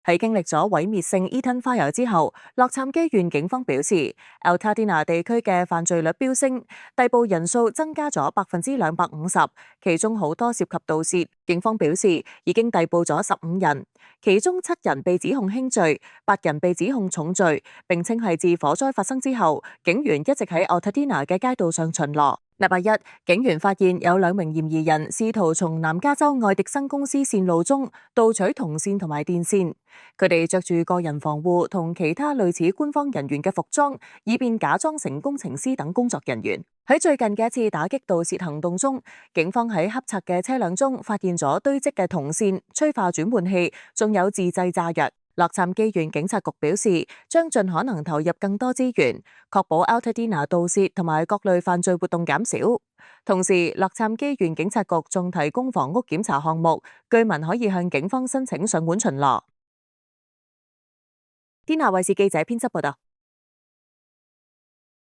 喺經歷咗毀滅性 Eton Fire 之後，洛杉磯縣警方表示 ，Altadena 地區嘅犯罪率飆升，逮捕人數增加咗250%，其中好多涉及盜竊。警方表示已經逮捕咗15人，其中7人被指控輕罪，8人被指控重罪，並稱係自火災發生之後，警員一直喺 Altadena 嘅街道上巡邏。禮拜一，警員發現有2名嫌疑人試圖從南加州愛迪生公司線路中盜取銅線同埋電線。佢哋着住個人防護同其他類似官方人員嘅服裝，以便假裝成工程師等工作人員。喺最近嘅一次打擊盜竊行動中，警方喺黑賊嘅車輛中發現咗堆積嘅銅線、催化轉換器，仲有自製炸藥。洛杉磯縣警察局表示，將盡可能投入更多資源，確保 Altadena 盜竊同埋各類犯罪活動減少。同時，洛杉磯縣警察局仲提供房屋檢查項目，居民可以向警方申請上門巡邏。天下衛視記者編輯報道。